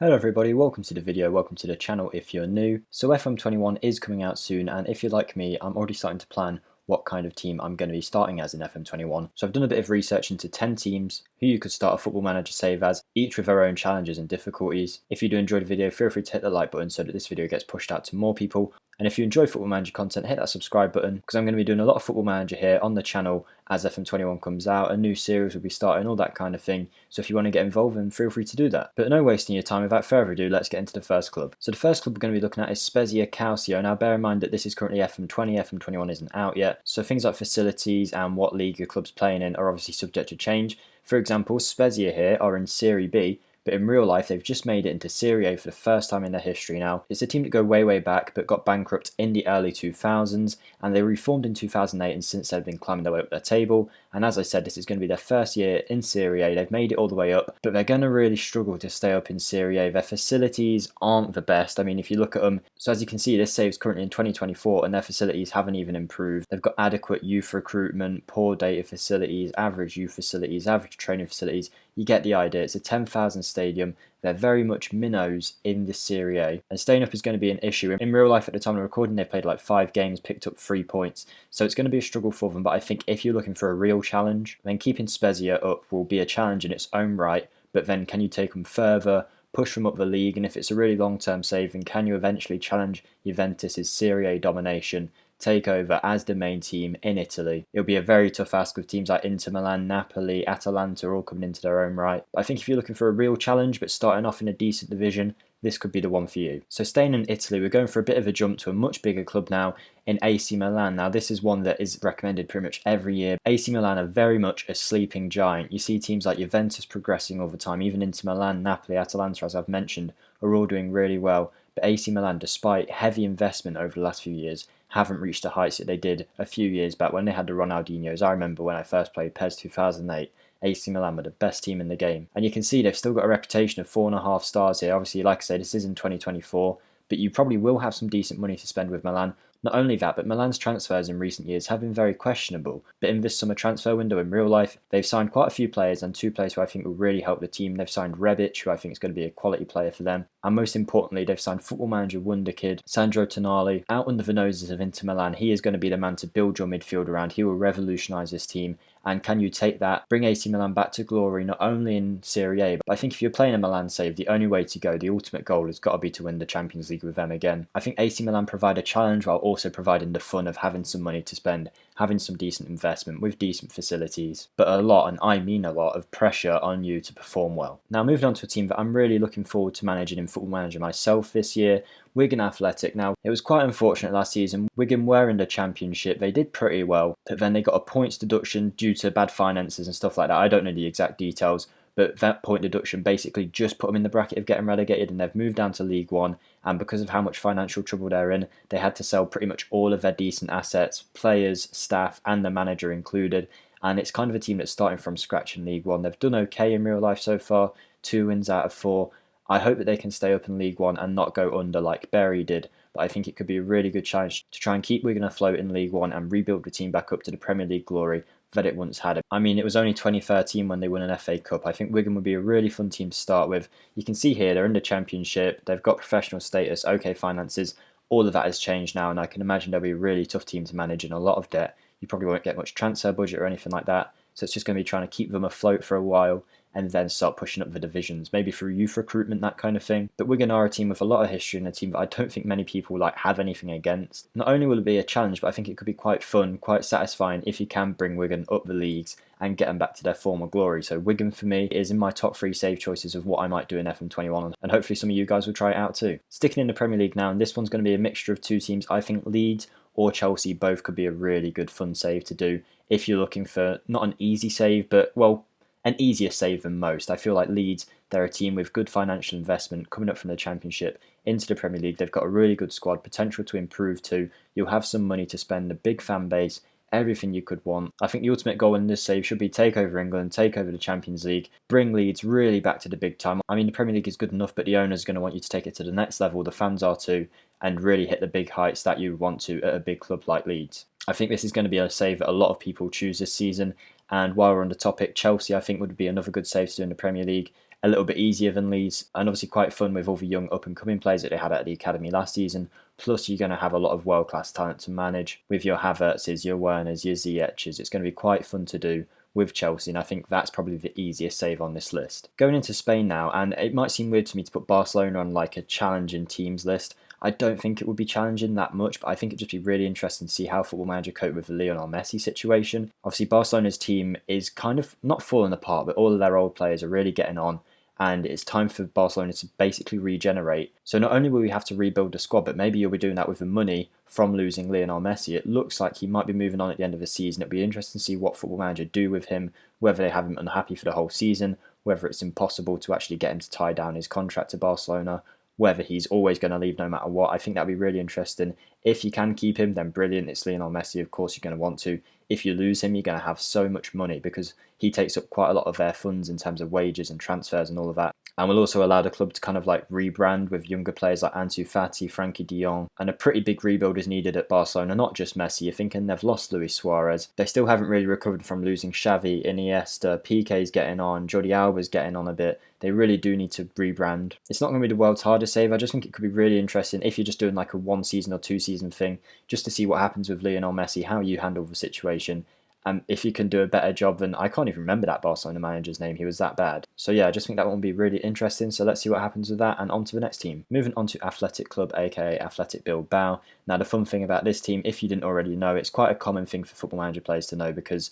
Hello everybody, welcome to the video, welcome to the channel if you're new. So FM21 is coming out soon, and if you're like me, I'm already starting to plan what kind of team I'm going to be starting as in FM21. So I've done a bit of research into 10 teams who you could start a Football Manager save as, each with their own challenges and difficulties. If you do enjoy the video, feel free to hit the like button so that this video gets pushed out to more people. And if you enjoy Football Manager content, hit that subscribe button, because I'm going to be doing a lot of Football Manager here on the channel as FM21 comes out. A new series will be starting, all that kind of thing. So if you want to get involved, then feel free to do that. But no wasting your time, without further ado, let's get into the first club. So the first club we're going to be looking at is Spezia Calcio. Now bear in mind that this is currently FM20, FM21 isn't out yet. So things like facilities and what league your club's playing in are obviously subject to change. For example, Spezia here are in Serie B, but in real life they've just made it into Serie A for the first time in their history now. It's a team that go way back but got bankrupt in the early 2000s, and they reformed in 2008, and since they've been climbing their way up their table. And as I said, this is going to be their first year in Serie A. They've made it all the way up, but they're going to really struggle to stay up in Serie A. Their facilities aren't the best. I mean, if you look at them, so as you can see, this save's currently in 2024 and their facilities haven't even improved. They've got adequate youth recruitment, poor data facilities, average youth facilities, average training facilities. You get the idea. It's a 10,000 stadium. They're very much minnows in the Serie A, and staying up is going to be an issue. In real life, at the time of recording, they've played like 5 games, picked up 3 points, so it's going to be a struggle for them. But I think if you're looking for a real challenge, then keeping Spezia up will be a challenge in its own right. But then can you take them further, push them up the league, and if it's a really long-term save, then can you eventually challenge Juventus's Serie A domination, take over as the main team in Italy? It'll be a very tough ask with teams like Inter Milan, Napoli, Atalanta all coming into their own right. But I think if you're looking for a real challenge but starting off in a decent division, this could be the one for you. So staying in Italy, we're going for a bit of a jump to a much bigger club now in AC Milan. Now this is one that is recommended pretty much every year. AC Milan are very much a sleeping giant. You see teams like Juventus progressing all the time, even Inter Milan, Napoli, Atalanta, as I've mentioned, are all doing really well. But AC Milan, despite heavy investment over the last few years, haven't reached the heights that they did a few years back when they had the Ronaldinhos. I remember when I first played PES 2008, AC Milan were the best team in the game. And you can see they've still got a reputation of 4.5 stars here. Obviously, like I say, this is in 2024, but you probably will have some decent money to spend with Milan. Not only that, but Milan's transfers in recent years have been very questionable. But in this summer transfer window in real life, they've signed quite a few players, and 2 players who I think will really help the team. They've signed Rebic, who I think is going to be a quality player for them. And most importantly, they've signed Football Manager wonder kid Sandro Tonali out under the noses of Inter Milan. He is going to be the man to build your midfield around. He will revolutionise this team. And can you take that, bring AC Milan back to glory, not only in Serie A, but I think if you're playing a Milan save, the only way to go, the ultimate goal has got to be to win the Champions League with them again. I think AC Milan provide a challenge while also providing the fun of having some money to spend, having some decent investment with decent facilities, but a lot, and I mean a lot, of pressure on you to perform well. Now moving on to a team that I'm really looking forward to managing in Football Manager myself this year, Wigan Athletic. Now, it was quite unfortunate last season. Wigan were in the Championship. They did pretty well, but then they got a points deduction due to bad finances and stuff like that. I don't know the exact details, but that point deduction basically just put them in the bracket of getting relegated, and they've moved down to League One. And because of how much financial trouble they're in, they had to sell pretty much all of their decent assets, players, staff, and the manager included. And it's kind of a team that's starting from scratch in League One. They've done okay in real life so far, 2 wins out of 4. I hope that they can stay up in League One and not go under like Bury did, but I think it could be a really good challenge to try and keep Wigan afloat in League One and rebuild the team back up to the Premier League glory that it once had. I mean, it was only 2013 when they won an FA Cup. I think Wigan would be a really fun team to start with. You can see here they're in the Championship, they've got professional status, okay finances. All of that has changed now, and I can imagine they'll be a really tough team to manage in a lot of debt. You probably won't get much transfer budget or anything like that, so it's just going to be trying to keep them afloat for a while and then start pushing up the divisions, maybe through youth recruitment, that kind of thing. But Wigan are a team with a lot of history and a team that I don't think many people have anything against. Not only will it be a challenge, but I think it could be quite fun, quite satisfying if you can bring Wigan up the leagues and get them back to their former glory. So Wigan for me is in my top 3 save choices of what I might do in FM21, and hopefully some of you guys will try it out too. Sticking in the Premier League now, and this one's going to be a mixture of 2 teams. I think Leeds or Chelsea both could be a really good fun save to do if you're looking for not an easy save, but well, an easier save than most. I feel like Leeds, they're a team with good financial investment coming up from the Championship into the Premier League. They've got a really good squad, potential to improve too. You'll have some money to spend, a big fan base, everything you could want. I think the ultimate goal in this save should be take over England, take over the Champions League, bring Leeds really back to the big time. I mean, the Premier League is good enough, but the owners are going to want you to take it to the next level, the fans are too, and really hit the big heights that you want to at a big club like Leeds. I think this is going to be a save that a lot of people choose this season. And while we're on the topic, Chelsea I think would be another good save to do in the Premier League. a little bit easier than Leeds, and obviously quite fun with all the young up-and-coming players that they had at the academy last season. Plus, you're going to have a lot of world-class talent to manage with your Havertzes, your Werners, your Ziyech's. It's going to be quite fun to do with Chelsea, and I think that's probably the easiest save on this list. Going into Spain now, and it might seem weird to me to put Barcelona on like a challenging teams list. I don't think it would be challenging that much, but I think it'd just be really interesting to see how Football Manager cope with the Lionel Messi situation. Obviously, Barcelona's team is kind of not falling apart, but all of their old players are really getting on, and it's time for Barcelona to basically regenerate. So not only will we have to rebuild the squad, but maybe you'll be doing that with the money from losing Lionel Messi. It looks like he might be moving on at the end of the season. It'll be interesting to see what Football Manager do with him, whether they have him unhappy for the whole season, whether it's impossible to actually get him to tie down his contract to Barcelona, whether he's always going to leave no matter what. I think that'd be really interesting. If you can keep him, then brilliant. It's Lionel Messi, of course you're going to want to. If you lose him, you're going to have so much money because he takes up quite a lot of their funds in terms of wages and transfers and all of that. And will also allow the club to kind of like rebrand with younger players like Ansu Fati, Frankie de Jong. And a pretty big rebuild is needed at Barcelona, not just Messi. You're thinking they've lost Luis Suarez. They still haven't really recovered from losing Xavi, Iniesta, Piqué's getting on, Jordi Alba's getting on a bit. They really do need to rebrand. It's not going to be the world's hardest save. I just think it could be really interesting if you're just doing like a 1 season or 2 season thing, just to see what happens with Lionel Messi, how you handle the situation. And if you can do a better job than, I can't even remember that Barcelona manager's name, he was that bad. So yeah, I just think that one will be really interesting. So let's see what happens with that, and on to the next team. Moving on to Athletic Club, aka Athletic Bilbao. Now the fun thing about this team, if you didn't already know, it's quite a common thing for Football Manager players to know, because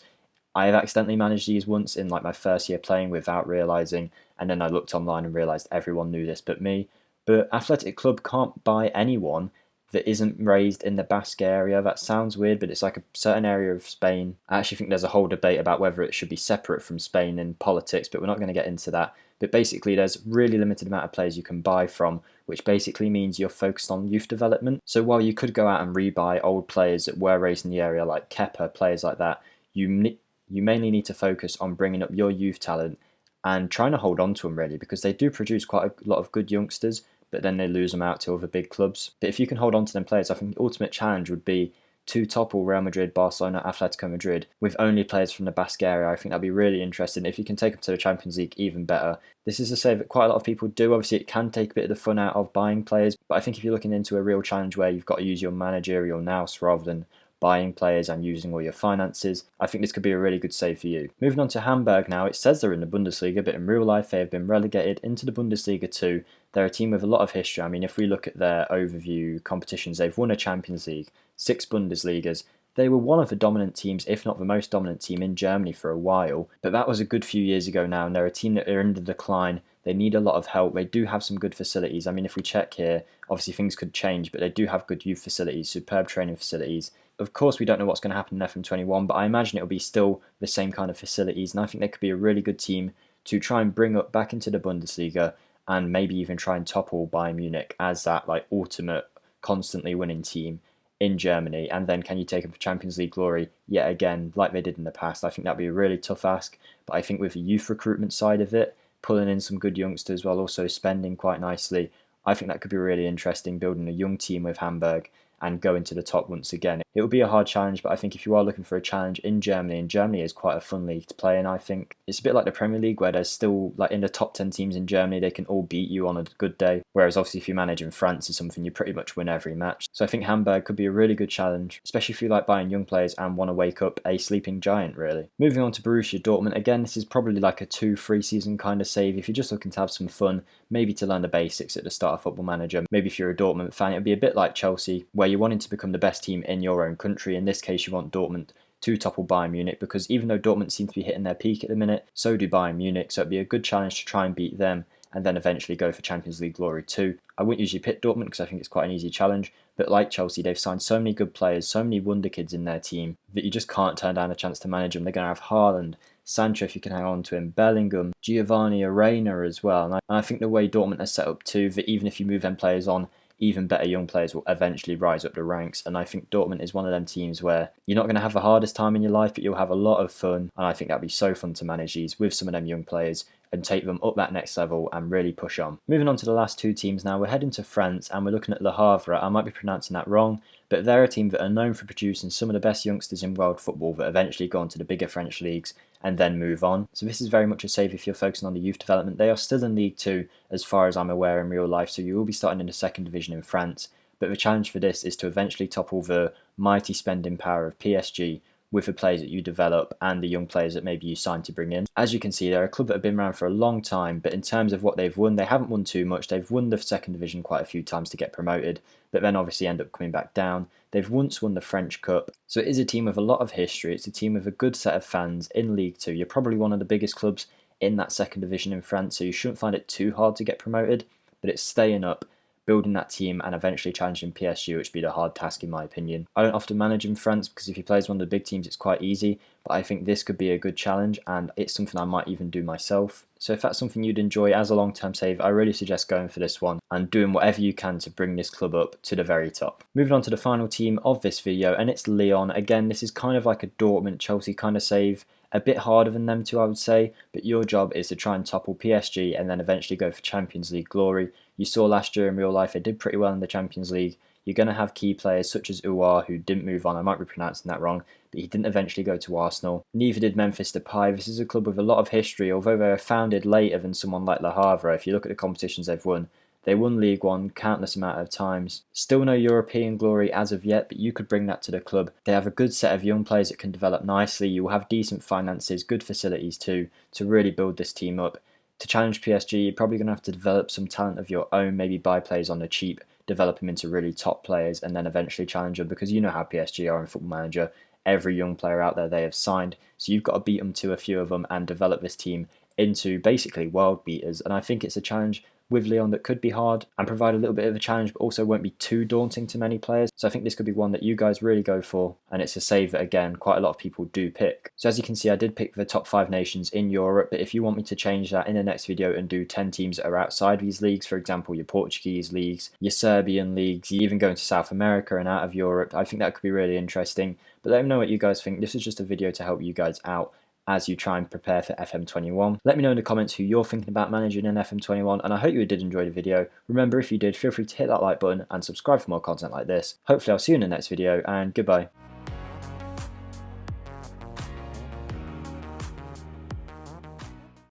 I have accidentally managed these once in like my first year playing without realising, and then I looked online and realised everyone knew this but me. But Athletic Club can't buy anyone that isn't raised in the Basque area. That sounds weird, but it's like a certain area of Spain. I actually think there's a whole debate about whether it should be separate from Spain in politics, but we're not going to get into that. But basically there's really limited amount of players you can buy from, which basically means you're focused on youth development. So while you could go out and rebuy old players that were raised in the area, like Kepa, players like that, you mainly need to focus on bringing up your youth talent and trying to hold on to them, really, because they do produce quite a lot of good youngsters, but then they lose them out to other big clubs. But if you can hold on to them players, I think the ultimate challenge would be to topple Real Madrid, Barcelona, Atletico Madrid with only players from the Basque area. I think that'd be really interesting. If you can take them to the Champions League, even better. This is a save that quite a lot of people do. Obviously, it can take a bit of the fun out of buying players, but I think if you're looking into a real challenge where you've got to use your managerial nous rather than buying players and using all your finances, I think this could be a really good save for you. Moving on to Hamburg now, it says they're in the Bundesliga, but in real life they have been relegated into the Bundesliga 2. They're a team with a lot of history. I mean, if we look at their overview competitions, they've won a Champions League, 6 Bundesligas. They were one of the dominant teams, if not the most dominant team in Germany for a while, but that was a good few years ago now, and they're a team that are in the decline. They need a lot of help. They do have some good facilities. I mean, if we check here, obviously things could change, but they do have good youth facilities, superb training facilities. Of course, we don't know what's going to happen in FM21, but I imagine it'll be still the same kind of facilities, and I think they could be a really good team to try and bring up back into the Bundesliga, and maybe even try and topple Bayern Munich as that like ultimate, constantly winning team in Germany. And then can you take them for Champions League glory yet again, like they did in the past? I think that'd be a really tough ask, but I think with the youth recruitment side of it, pulling in some good youngsters while also spending quite nicely, I think that could be really interesting, building a young team with Hamburg and going to the top once again. It will be a hard challenge, but I think if you are looking for a challenge in Germany, and Germany is quite a fun league to play in, I think. It's a bit like the Premier League, where there's still, like in the top 10 teams in Germany, they can all beat you on a good day. Whereas obviously if you manage in France or something, you pretty much win every match. So I think Hamburg could be a really good challenge, especially if you like buying young players and want to wake up a sleeping giant, really. Moving on to Borussia Dortmund, again, this is probably like a 2-3 season kind of save. If you're just looking to have some fun, maybe to learn the basics at the start of Football Manager. Maybe if you're a Dortmund fan, it'd be a bit like Chelsea, where you're wanting to become the best team in your own country. In this case, you want Dortmund to topple Bayern Munich, because even though Dortmund seem to be hitting their peak at the minute, so do Bayern Munich, so it'd be a good challenge to try and beat them and then eventually go for Champions League glory too. I wouldn't usually pick Dortmund because I think it's quite an easy challenge, but like Chelsea, they've signed so many good players, so many wonder kids in their team, that you just can't turn down a chance to manage them. They're going to have Haaland, Sancho if you can hang on to him, Bellingham, Giovanni Arena as well. And I think the way Dortmund are set up too, that even if you move them players on, even better young players will eventually rise up the ranks. And I think Dortmund is one of them teams where you're not going to have the hardest time in your life, but you'll have a lot of fun. And I think that'd be so fun to manage these with some of them young players and take them up that next level and really push on. Moving on to the last 2 teams now, we're heading to France and we're looking at Le Havre. I might be pronouncing that wrong, but they're a team that are known for producing some of the best youngsters in world football that eventually go on to the bigger French leagues and then move on. So this is very much a save if you're focusing on the youth development. They are still in League 2 as far as I'm aware in real life, so you will be starting in the second division in France. But the challenge for this is to eventually topple the mighty spending power of PSG with the players that you develop and the young players that maybe you sign to bring in. As you can see, they're a club that have been around for a long time, but in terms of what they've won, they haven't won too much. They've won the second division quite a few times to get promoted, but then obviously end up coming back down. They've once won the French Cup, so it is a team with a lot of history. It's a team with a good set of fans in League 2. You're probably one of the biggest clubs in that second division in France, so you shouldn't find it too hard to get promoted, but it's staying up, building that team and eventually challenging PSG, which would be the hard task in my opinion. I don't often manage in France because if you play as one of the big teams it's quite easy, but I think this could be a good challenge and it's something I might even do myself. So if that's something you'd enjoy as a long-term save, I really suggest going for this one and doing whatever you can to bring this club up to the very top. Moving on to the final team of this video, and it's Lyon. Again, this is kind of like a Dortmund, Chelsea kind of save. A bit harder than them two, I would say, but your job is to try and topple PSG and then eventually go for Champions League glory. You saw last year in real life they did pretty well in the Champions League. You're going to have key players such as Uar, who didn't move on. I might be pronouncing that wrong, but he didn't eventually go to Arsenal. Neither did Memphis Depay. This is a club with a lot of history, although they were founded later than someone like Le Havre. If you look at the competitions they've won, they won League 1 countless amount of times. Still no European glory as of yet, but you could bring that to the club. They have a good set of young players that can develop nicely. You will have decent finances, good facilities too, to really build this team up. To challenge PSG, you're probably going to have to develop some talent of your own, maybe buy players on the cheap, develop them into really top players, and then eventually challenge them, because you know how PSG are in Football Manager. Every young player out there they have signed, so you've got to beat them to a few of them and develop this team into basically world beaters. And I think it's a challenge with Lyon that could be hard and provide a little bit of a challenge, but also won't be too daunting to many players. So I think this could be one that you guys really go for, and it's a save that again quite a lot of people do pick. So as you can see, I did pick the top 5 nations in Europe, but if you want me to change that in the next video and do 10 teams that are outside these leagues, for example your Portuguese leagues, your Serbian leagues, you even go into South America and out of Europe, I think that could be really interesting. But let me know what you guys think. This is just a video to help you guys out as you try and prepare for FM21. Let me know in the comments who you're thinking about managing in FM21, and I hope you did enjoy the video. Remember, if you did, feel free to hit that like button and subscribe for more content like this. Hopefully I'll see you in the next video, and goodbye.